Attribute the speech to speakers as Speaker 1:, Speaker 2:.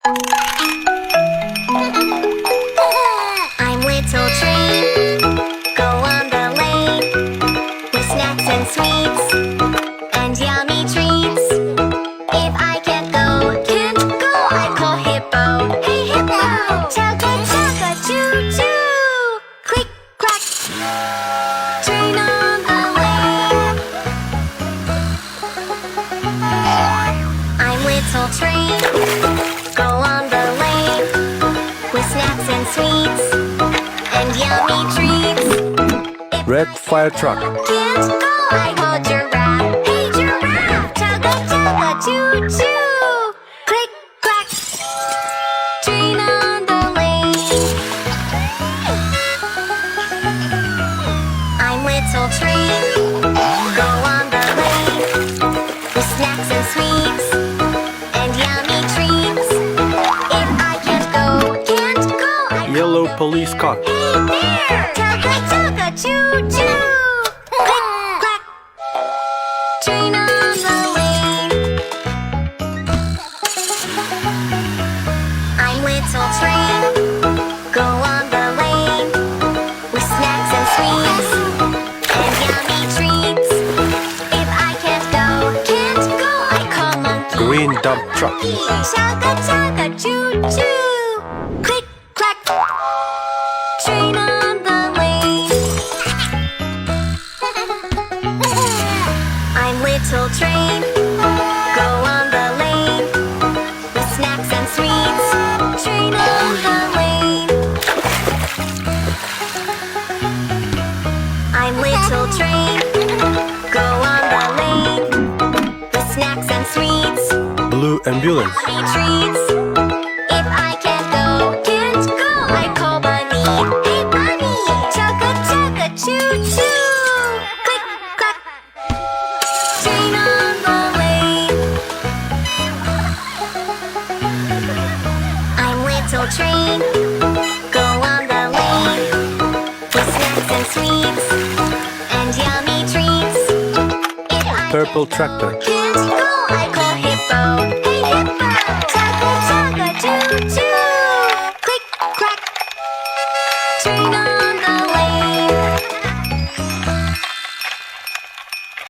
Speaker 1: I'm little train, go on the lane, with snacks and sweets, and yummy treats. If I can't go, I call hippo. Hey hippo! Chugga chugga choo choo! Click clack! Train on the lane. I'm little train, go on the lane, with snacks and sweets, and yummy treats.
Speaker 2: Red fire truck.
Speaker 1: Can't go, I call giraffe. Hey giraffe! Chugga chugga choo choo! Click clack! Train on the lane. I'm little train, go on the lane, with snacks and sweets, and yummy treats. If I can't go, I
Speaker 2: Yellow police car.
Speaker 1: Hey there! Chugga chugga choo choo! Click clack! Train on the lane. I'm little train, go on the lane, with snacks and sweets, and yummy treats. If I can't go, I call monkey.
Speaker 2: Green dump truck.
Speaker 1: Chugga chugga choo choo! Click clack! Train on the lane. I'm little train, go on the lane, with snacks and sweets. Train on the lane. I'm little train, go on the lane, with snacks and sweets.
Speaker 2: Blue ambulance.
Speaker 1: Bunny treats. If I can't go, I call Bunny. Hey Bunny, chugga chugga choo choo. Click clack. Train on the lane. I'm little train, go on the lane, with snacks and sweets, and yummy treats. If I
Speaker 2: Purple tractor.
Speaker 1: can't go,